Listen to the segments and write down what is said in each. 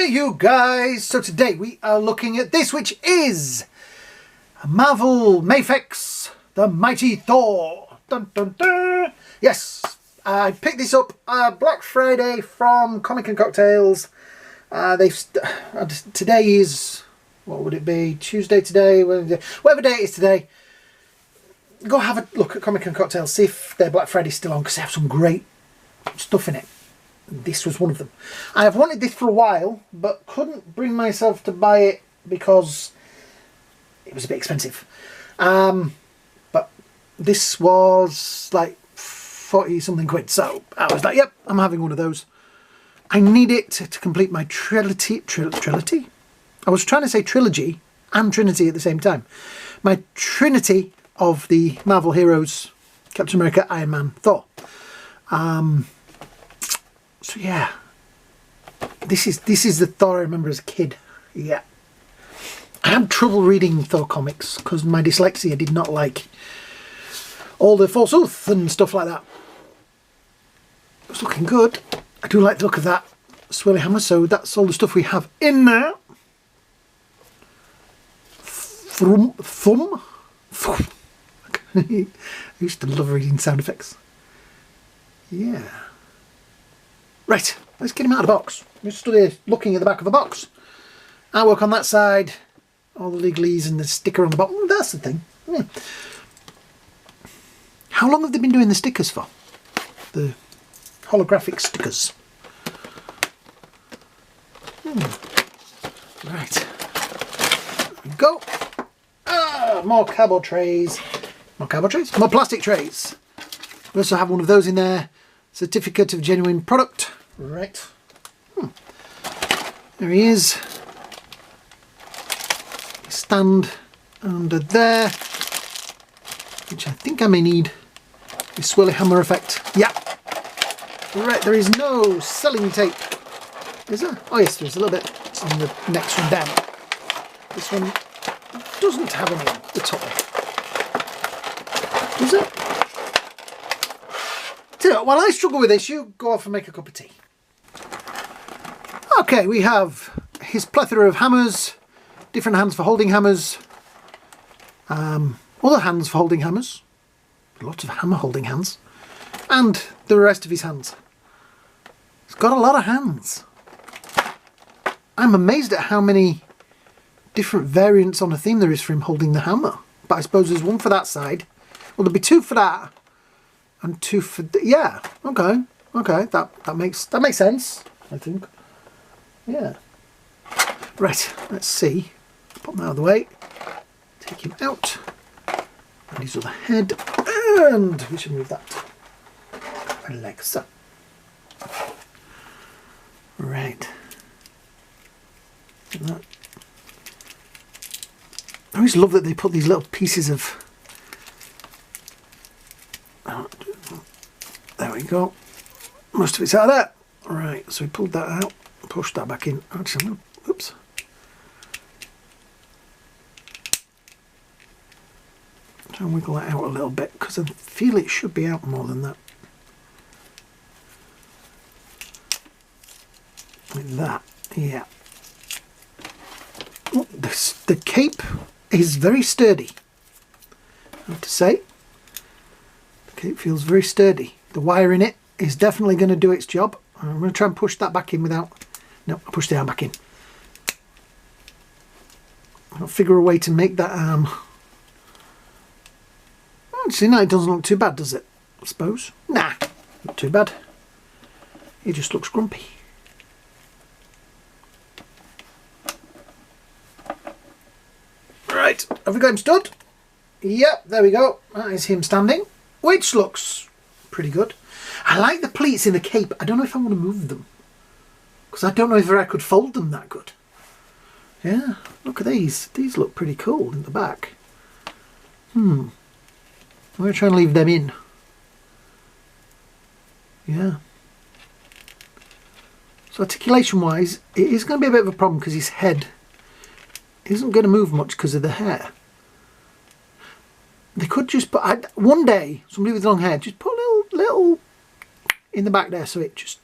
Hey you guys! So today we are looking at this, which is Marvel Mafex, the Mighty Thor. Dun, dun, dun. Yes, I picked this up Black Friday from Comic and Cocktails. Today is, what would it be? Tuesday today? Whatever day it is today. Go have a look at Comic and Cocktails, see if their Black Friday's still on, because they have some great stuff in it. This was one of them. I have wanted this for a while, but couldn't bring myself to buy it because it was a bit expensive. But this was like 40 something quid, so I was like, yep, I'm having one of those. I need it to complete my trilogy. I was trying to say trilogy and Trinity at the same time. My Trinity of the Marvel heroes: Captain America, Iron Man, Thor. So yeah, this is the Thor I remember as a kid. Yeah, I had trouble reading Thor comics because my dyslexia did not like all the Forsooth and stuff like that. It's looking good. I do like the look of that swirly hammer. So that's all the stuff we have in there. Thumb. I used to love reading sound effects. Yeah. Right, let's get him out of the box. Just stood here looking at the back of the box. I work on that side. All the legalese and the sticker on the bottom. That's the thing. Yeah. How long have they been doing the stickers for? The holographic stickers. Right. There we go. More cardboard trays. More cardboard trays? More plastic trays. We also have one of those in there. Certificate of genuine product. Right. There he is. Stand under there, which I think I may need. The swirly hammer effect. Yeah. Right, there is no selling tape. Is there? Oh yes, there's a little bit. It's on the next one down. This one doesn't have any on the top. Does it? So, while I struggle with this, you go off and make a cup of tea. Okay, we have his plethora of hammers, different hands for holding hammers, other hands for holding hammers, lots of hammer holding hands, and the rest of his hands. He's got a lot of hands. I'm amazed at how many different variants on a theme there is for him holding the hammer. But I suppose there's one for that side. Well, there'll be two for that. And two for yeah, okay, that makes sense, I think. Yeah. Right, let's see. Pop him out of the way. Take him out. And his other head. And we should move that like so. Right. I always love that they put these little pieces of. There we go. Most of it's out of there. Right, so we pulled that out, pushed that back in. Actually, oops. Try and wiggle that out a little bit because I feel it should be out more than that. Like that, yeah. Oh, the cape is very sturdy, I have to say. The cape feels very sturdy. The wire in it is definitely going to do its job. I'm going to try and push that back in without... No, I pushed the arm back in. I'll figure a way to make that arm... Actually, no, it doesn't look too bad, does it? I suppose. Nah, not too bad. It just looks grumpy. Right, have we got him stood? Yep, there we go. That is him standing, which looks pretty good. I like the pleats in the cape. I don't know if I want to move them because I don't know if I could fold them that good. Yeah, look at these. These look pretty cool in the back. I'm going to try and leave them in. Yeah. So articulation wise, it is going to be a bit of a problem because his head isn't going to move much because of the hair. They could just put, one day, somebody with long hair, just put a little in the back there so it just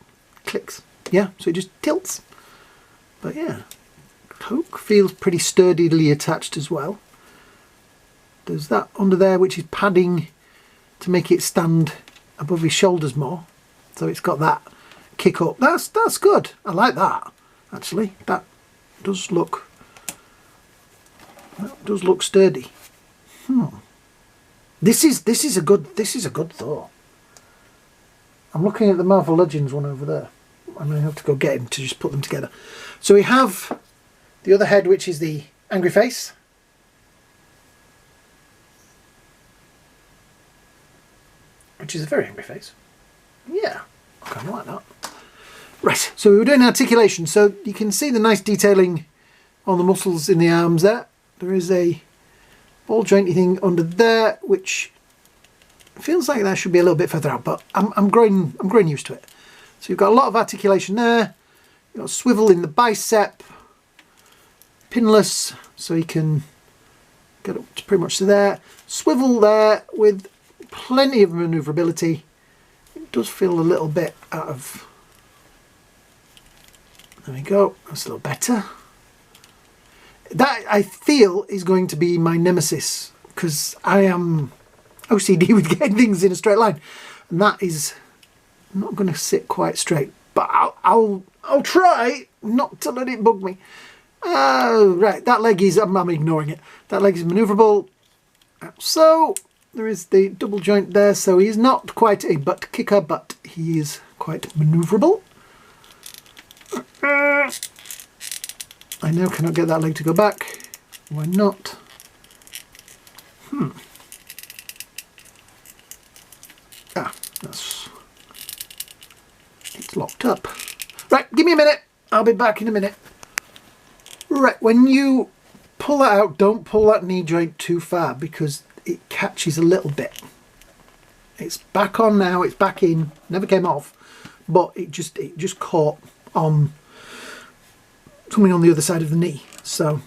clicks. Yeah, so it just tilts. But yeah, hook feels pretty sturdily attached as well. There's that under there which is padding to make it stand above his shoulders more. So it's got that kick up. That's good. I like that actually. That does look sturdy. This is a good Thor. I'm looking at the Marvel Legends one over there. I'm going to have to go get him to just put them together. So we have the other head, which is the angry face. Which is a very angry face. Yeah, I kind of like that. Right, so we were doing articulation. So you can see the nice detailing on the muscles in the arms there. There is a ball jointy thing under there, which feels like that should be a little bit further out, but I'm growing used to it. So you've got a lot of articulation there. You've got swivel in the bicep, pinless, so you can get up to pretty much to there. Swivel there with plenty of manoeuvrability. It does feel a little bit out of... There we go, that's a little better. That I feel is going to be my nemesis, because I am OCD with getting things in a straight line, and that is not going to sit quite straight. But I'll try not to let it bug me. Right, that leg is, I'm ignoring it. That leg is manoeuvrable. So there is the double joint there. So he's not quite a butt kicker, but he is quite manoeuvrable. I now cannot get that leg to go back. Why not? It's locked up. Right, give me a minute. I'll be back in a minute. Right, when you pull that out, don't pull that knee joint too far because it catches a little bit. It's back on now, it's back in, never came off, but it just caught on something on the other side of the knee. So,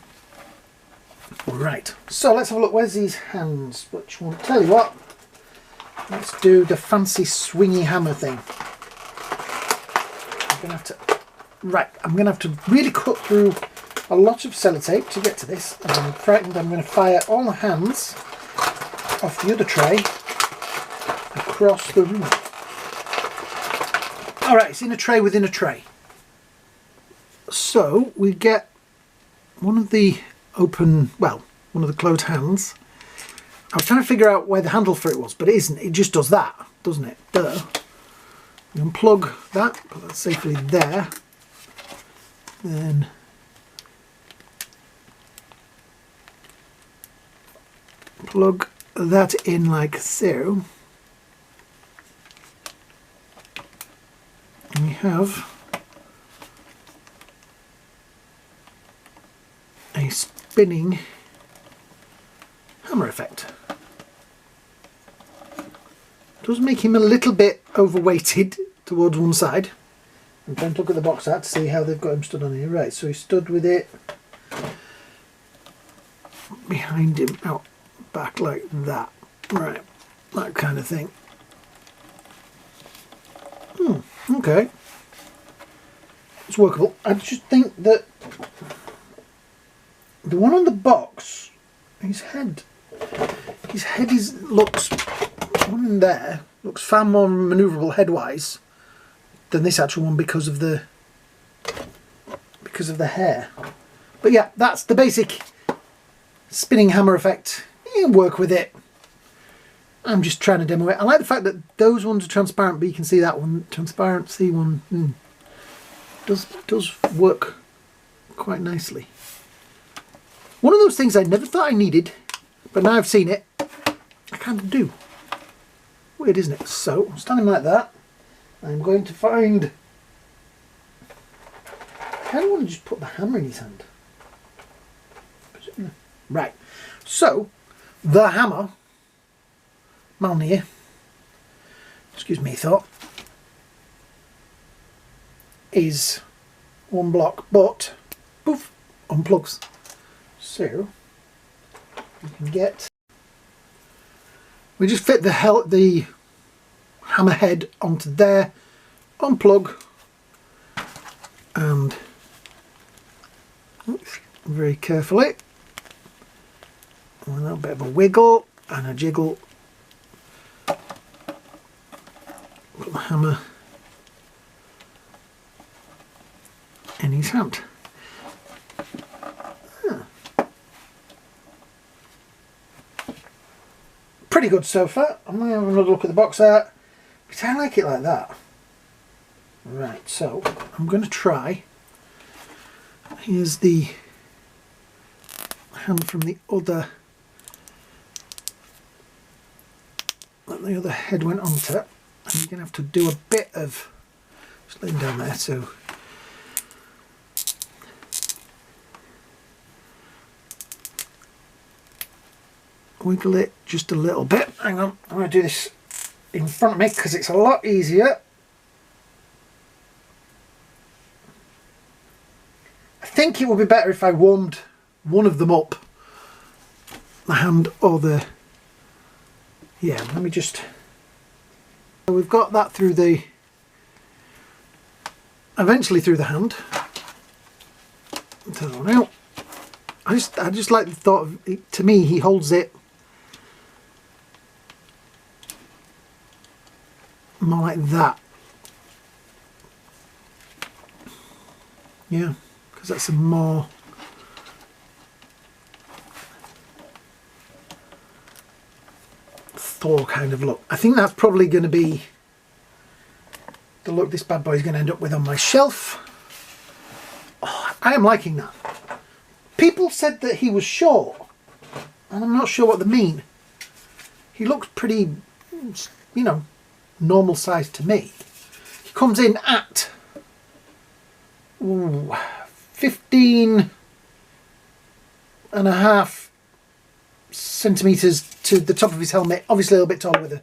right. So let's have a look. Where's these hands? Which one? Tell you what. Let's do the fancy swingy hammer thing. I'm gonna have to. Right. I'm gonna have to really cut through a lot of sellotape to get to this. And I'm frightened I'm going to fire all the hands off the other tray across the room. All right. It's in a tray within a tray. So we get one of the open, well, one of the closed hands. I was trying to figure out where the handle for it was, but it isn't. It just does that, doesn't it? Duh. You unplug that, put that safely there. Then plug that in like so. And we have a spinning hammer effect. Does make him a little bit overweighted towards one side. I'm trying to look at the box art to see how they've got him stood on here. Right, so he's stood with it behind him, out back like that. Right, that kind of thing. Okay. It's workable. I just think that the one on the box, his head looks, one in there looks far more manoeuvrable head-wise than this actual one because of the hair. But yeah, that's the basic spinning hammer effect. You can work with it. I'm just trying to demo it. I like the fact that those ones are transparent, but you can see that one, transparency one, does work quite nicely. One of those things I never thought I needed, but now I've seen it, I kind of do. Weird, isn't it? So, standing like that, I'm going to find... I kind of want to just put the hammer in his hand. Right. So, the hammer, Malnir, excuse me, Thor, is one block, but, poof, unplugs. So, we can get... We just fit the hammer head onto there, unplug, and very carefully. A little bit of a wiggle and a jiggle. Put the hammer in his hand. Pretty good so far. I'm going to have another look at the box art, but I like it like that. Right, so I'm going to try. Here's the hand from the other, that the other head went onto, and you're going to have to do a bit of, just laying down there, so wiggle it just a little bit. Hang on, I'm going to do this in front of me because it's a lot easier. I think it would be better if I warmed one of them up, the hand or the, yeah, let me just, we've got that through the, eventually through the hand. So now, I just like the thought of it, to me he holds it more like that. Yeah, because that's a more Thor kind of look. I think that's probably going to be the look this bad boy is going to end up with on my shelf. Oh, I am liking that. People said that he was short, and I'm not sure what they mean. He looks pretty, you know, normal size to me. He comes in at 15 and a half centimeters to the top of his helmet. Obviously a little bit taller with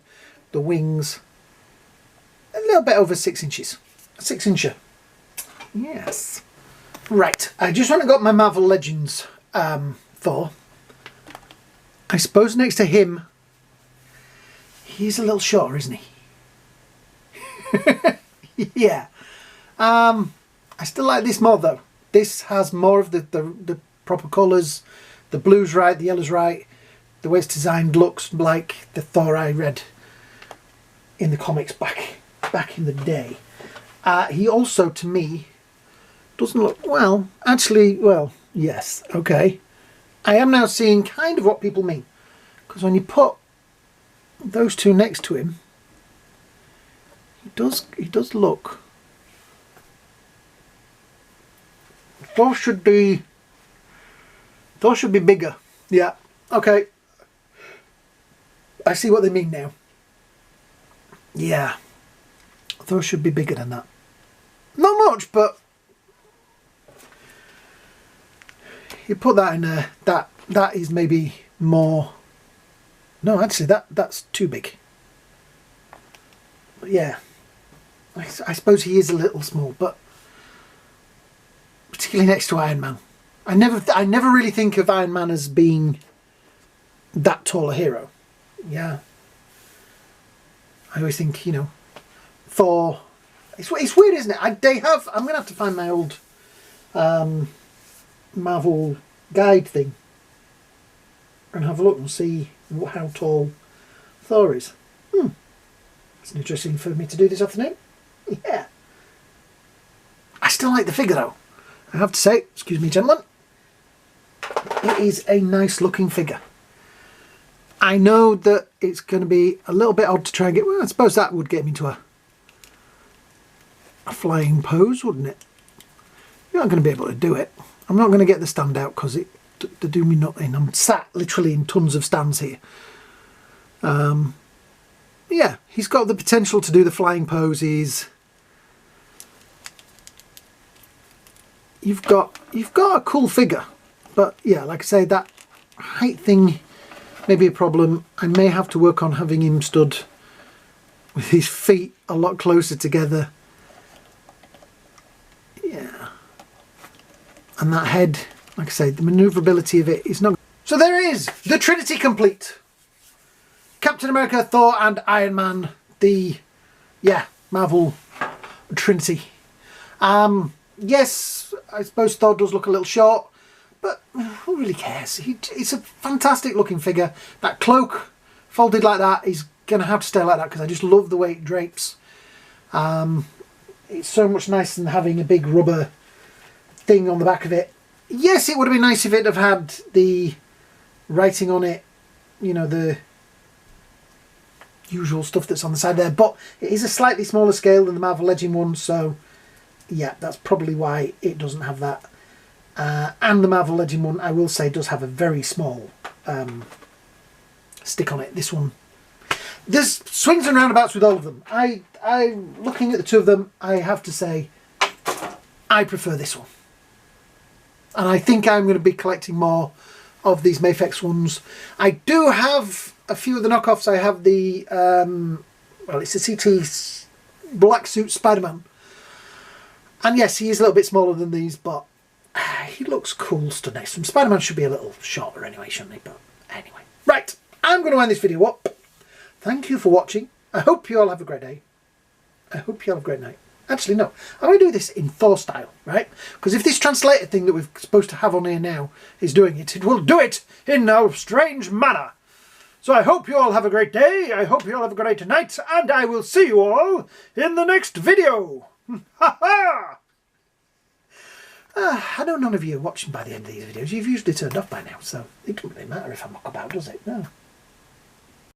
the wings. A little bit over 6 inches. A 6-incher. Yes. Right. I just went and got my Marvel Legends Thor. I suppose next to him, he's a little shorter, isn't he? Yeah. I still like this more though. This has more of the proper colours. The blue's right, the yellow's right. The way it's designed looks like the Thor I read in the comics back in the day. He also, to me, doesn't look, well, actually, well, yes, okay. I am now seeing kind of what people mean. Because when you put those two next to him, he does look. Thor should be bigger. Yeah, okay. I see what they mean now. Yeah. Thor should be bigger than that. Not much, but you put that in there, that is maybe more. No, actually that's too big. But yeah. I suppose he is a little small, but particularly next to Iron Man. I never really think of Iron Man as being that tall a hero. Yeah. I always think, you know, Thor. It's weird, isn't it? I'm going to have to find my old Marvel guide thing and have a look and see how tall Thor is. It's interesting for me to do this afternoon. Yeah. I still like the figure though. I have to say, excuse me gentlemen, it is a nice looking figure. I know that it's going to be a little bit odd to try and get, well, I suppose that would get me into a flying pose, wouldn't it? You're not going to be able to do it. I'm not going to they stand out because they do me nothing. I'm sat literally in tons of stands here. Yeah, he's got the potential to do the flying poses. You've got a cool figure, but yeah, like I say, that height thing may be a problem. I may have to work on having him stood with his feet a lot closer together. Yeah, and that head, like I say, the manoeuvrability of it is not. So there it is, the Trinity complete. Captain America, Thor and Iron Man, the, yeah, Marvel Trinity. Yes, I suppose Thor does look a little short, but who really cares? It's a fantastic looking figure. That cloak folded like that is going to have to stay like that because I just love the way it drapes. It's so much nicer than having a big rubber thing on the back of it. Yes, it would have been nice if it had had the writing on it, you know, the usual stuff that's on the side there, but it is a slightly smaller scale than the Marvel Legend one, so yeah, that's probably why it doesn't have that. And the Marvel Legend one, I will say, does have a very small stick on it. This one, there's swings and roundabouts with all of them. I looking at the two of them, I have to say I prefer this one, and I think I'm going to be collecting more of these Mafex ones. I do have a few of the knockoffs. I have the well, it's a CT black suit Spider-Man, and yes, he is a little bit smaller than these, but he looks cool stood next to him. Spider-Man should be a little shorter anyway, shouldn't he? But anyway, right, I'm going to wind this video up. Thank you for watching. I hope you all have a great day. I hope you all have a great night. Actually, no, I'm going to do this in Thor style, right? Because if this translated thing that we're supposed to have on here now is doing it, it will do it in a strange manner. So I hope you all have a great day. I hope you all have a great night, and I will see you all in the next video. Ha ha! I know none of you are watching by the end of these videos. You've usually turned off by now, so it doesn't really matter if I muck about, does it? No.